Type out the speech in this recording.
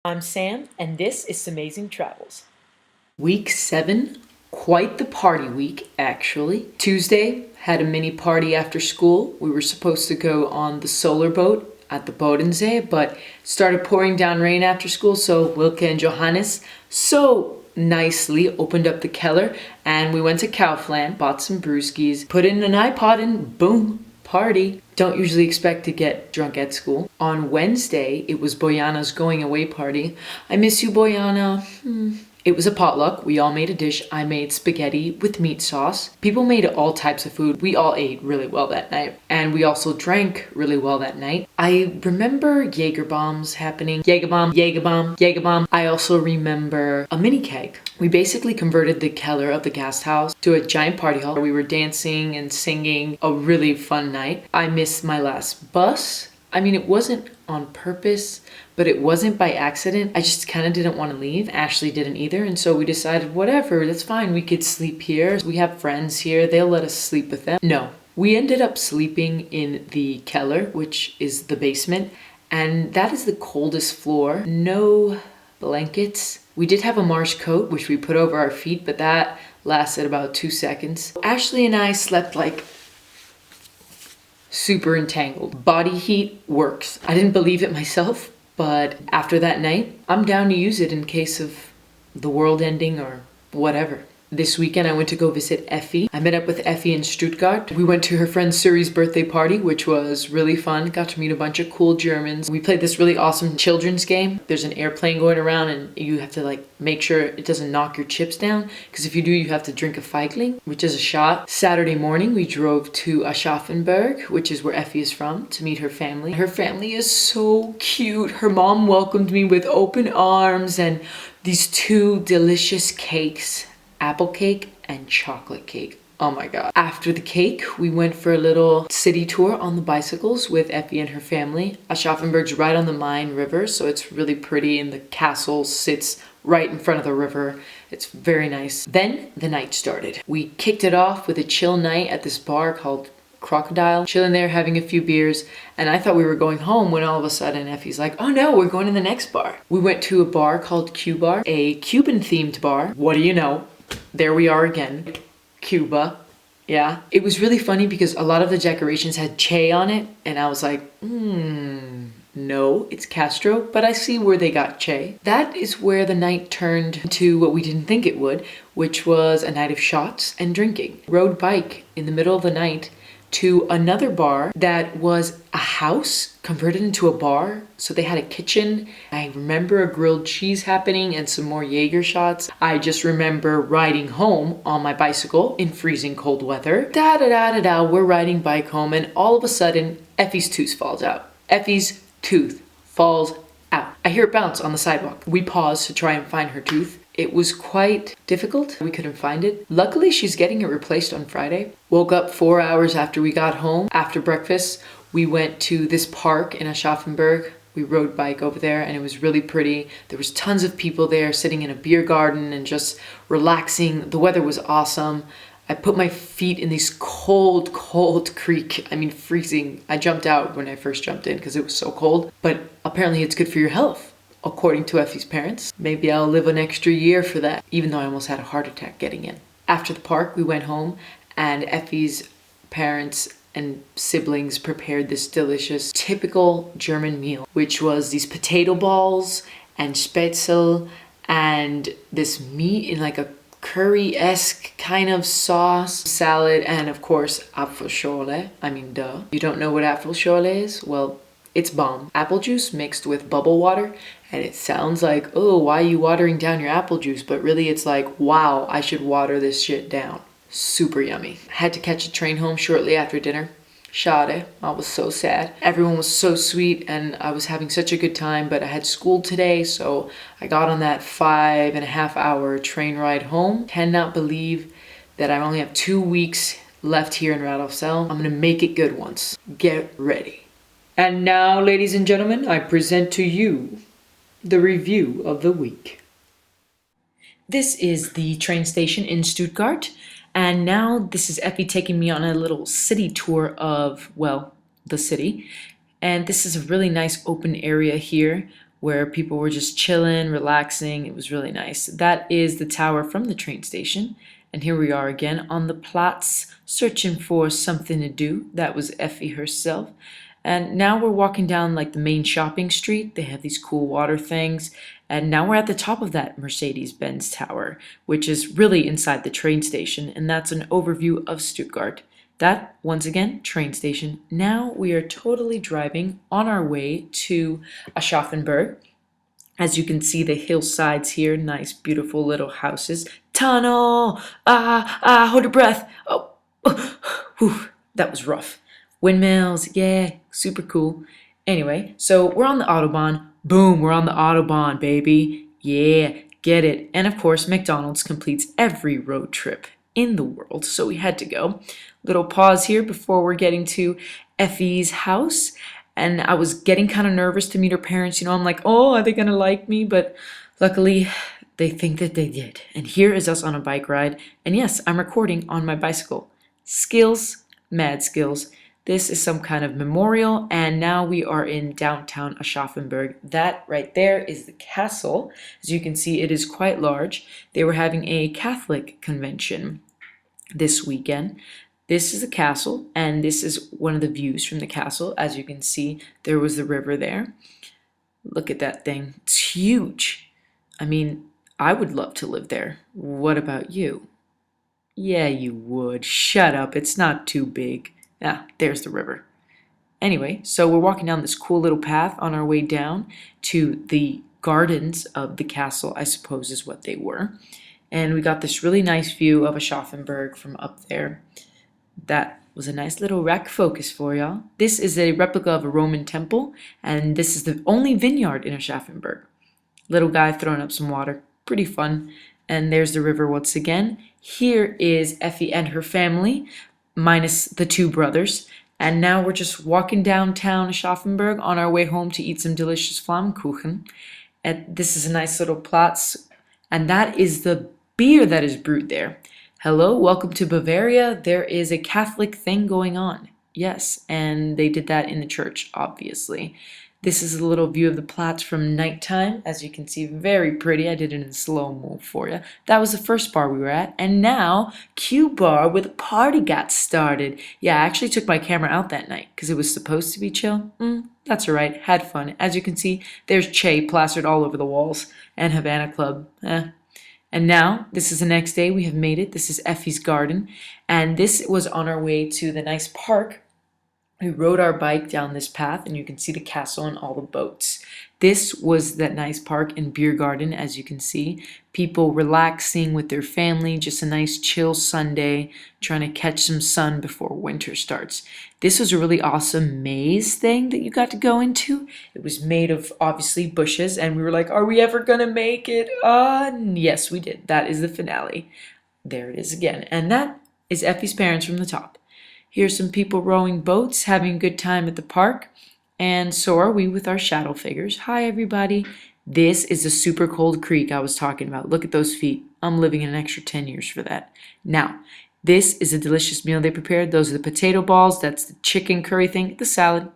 I'm Sam, and this is Amazing Travels. Week 7, quite the party week, actually. Tuesday, had a mini party after school. We were supposed to go on the solar boat at the Bodensee, but started pouring down rain after school, so Wilke and Johannes so nicely opened up the Keller, and we went to Kaufland, bought some brewskis, put in an iPod, and boom, party. Don't usually expect to get drunk at school. On Wednesday, it was Boyana's going away party. I miss you, Boyana. It was a potluck. We all made a dish. I made spaghetti with meat sauce. People made all types of food. We all ate really well that night. And we also drank really well that night. I remember Jaeger bombs happening. Jaeger bomb, Jaeger bomb, Jaeger bomb. I also remember a mini keg. We basically converted the Keller of the guest house to a giant party hall. We were dancing and singing. A really fun night. I missed my last bus. I mean, it wasn't on purpose, but it wasn't by accident. I just kind of didn't want to leave. Ashley didn't either. And so we decided, whatever, that's fine. We could sleep here. We have friends here. They'll let us sleep with them. No, we ended up sleeping in the Keller, which is the basement. And that is the coldest floor. No blankets. We did have a marsh coat, which we put over our feet, but that lasted about 2 seconds. Ashley and I slept like super entangled. Body heat works. I didn't believe it myself, but after that night, I'm down to use it in case of the world ending or whatever. This weekend, I went to go visit Effie. I met up with Effie in Stuttgart. We went to her friend Suri's birthday party, which was really fun. Got to meet a bunch of cool Germans. We played this really awesome children's game. There's an airplane going around and you have to make sure it doesn't knock your chips down. Because if you do, you have to drink a Feigling, which is a shot. Saturday morning, we drove to Aschaffenburg, which is where Effie is from, to meet her family. Her family is so cute. Her mom welcomed me with open arms and these 2 delicious cakes. Apple cake and chocolate cake. Oh my god. After the cake, we went for a little city tour on the bicycles with Effie and her family. Aschaffenburg's right on the Main River, so it's really pretty, and the castle sits right in front of the river. It's very nice. Then the night started. We kicked it off with a chill night at this bar called Crocodile, chilling there, having a few beers, and I thought we were going home when all of a sudden Effie's like, oh no, we're going to the next bar. We went to a bar called Q-Bar, a Cuban-themed bar. What do you know? There we are again. Cuba. Yeah. It was really funny because a lot of the decorations had Che on it, and I was like, no, it's Castro, but I see where they got Che. That is where the night turned to what we didn't think it would, which was a night of shots and drinking. Rode bike in the middle of the night to another bar that was a house converted into a bar. So they had a kitchen. I remember a grilled cheese happening and some more Jaeger shots. I just remember riding home on my bicycle in freezing cold weather. Da-da-da-da-da, we're riding bike home, and all of a sudden, Effie's tooth falls out. Effie's tooth falls out. I hear it bounce on the sidewalk. We pause to try and find her tooth. It was quite difficult. We couldn't find it. Luckily, she's getting it replaced on Friday. Woke up 4 hours after we got home. After breakfast, we went to this park in Aschaffenburg. We rode bike over there and it was really pretty. There was tons of people there sitting in a beer garden and just relaxing. The weather was awesome. I put my feet in this cold creek. I mean, freezing. I jumped out when I first jumped in because it was so cold. But apparently it's good for your health. According to Effie's parents. Maybe I'll live an extra year for that, even though I almost had a heart attack getting in. After the park, we went home and Effie's parents and siblings prepared this delicious, typical German meal, which was these potato balls and spätzle and this meat in like a curry-esque kind of sauce, salad, and of course, Apfelschorle. I mean, duh. You don't know what Apfelschorle is? Well, it's bomb. Apple juice mixed with bubble water, and it sounds like, oh, why are you watering down your apple juice? But really it's like, wow, I should water this shit down. Super yummy. Had to catch a train home shortly after dinner. Schade. I was so sad. Everyone was so sweet and I was having such a good time, but I had school today, so I got on that 5.5 hour train ride home. Cannot believe that I only have 2 weeks left here in Radolfzell. I'm gonna make it good once. Get ready. And now, ladies and gentlemen, I present to you the review of the week. This is the train station in Stuttgart, and now this is Effie taking me on a little city tour of, well, the city. And this is a really nice open area here where people were just chilling, relaxing. It was really nice. That is the tower from the train station. And here we are again on the Platz, searching for something to do. That was Effie herself. And now we're walking down like the main shopping street. They have these cool water things. And now we're at the top of that Mercedes-Benz tower, which is really inside the train station. And that's an overview of Stuttgart. That, once again, train station. Now we are totally driving on our way to Aschaffenburg. As you can see, the hillsides here, nice, beautiful little houses. Tunnel! Hold your breath. Oh, whew, that was rough. Windmills, yeah, super cool. Anyway, so we're on the Autobahn. Boom, we're on the Autobahn, baby. Yeah, get it. And of course, McDonald's completes every road trip in the world, so we had to go. Little pause here before we're getting to Effie's house. And I was getting kind of nervous to meet her parents. I'm like, oh, are they going to like me? But luckily, they think that they did. And here is us on a bike ride. And yes, I'm recording on my bicycle. Skills, mad skills. This is some kind of memorial. And now we are in downtown Aschaffenburg. That right there is the castle. As you can see, it is quite large. They were having a Catholic convention this weekend. This is the castle, and this is one of the views from the castle. As you can see, there was the river there. Look at that thing. It's huge. I mean, I would love to live there. What about you? Yeah, you would. Shut up. It's not too big. Ah, there's the river. Anyway, so we're walking down this cool little path on our way down to the gardens of the castle, I suppose is what they were. And we got this really nice view of Aschaffenburg from up there. That was a nice little rack focus for y'all. This is a replica of a Roman temple, and this is the only vineyard in Aschaffenburg. Little guy throwing up some water. Pretty fun. And there's the river once again. Here is Effie and her family, minus the two brothers. And now we're just walking downtown Aschaffenburg on our way home to eat some delicious Flammkuchen. And this is a nice little Platz. And that is the beer that is brewed there. Hello, welcome to Bavaria. There is a Catholic thing going on. Yes, and they did that in the church, obviously. This is a little view of the Platz from nighttime. As you can see, very pretty. I did it in slow-mo for you. That was the first bar we were at. And now, Q bar where the party got started. Yeah, I actually took my camera out that night because it was supposed to be chill. That's all right. Had fun. As you can see, there's Che plastered all over the walls. And Havana Club. And now, this is the next day, we have made it. This is Effie's garden. And this was on our way to the nice park. We rode our bike down this path, and you can see the castle and all the boats. This was that nice park and beer garden, as you can see. People relaxing with their family, just a nice chill Sunday, trying to catch some sun before winter starts. This was a really awesome maze thing that you got to go into. It was made of, obviously, bushes, and we were like, are we ever going to make it? Yes, we did. That is the finale. There it is again. And that is Effie's parents from the top. Here's some people rowing boats, having a good time at the park. And so are we with our shadow figures. Hi, everybody. This is the super cold creek I was talking about. Look at those feet. I'm living an extra 10 years for that. Now, this is a delicious meal they prepared. Those are the potato balls. That's the chicken curry thing. The salad.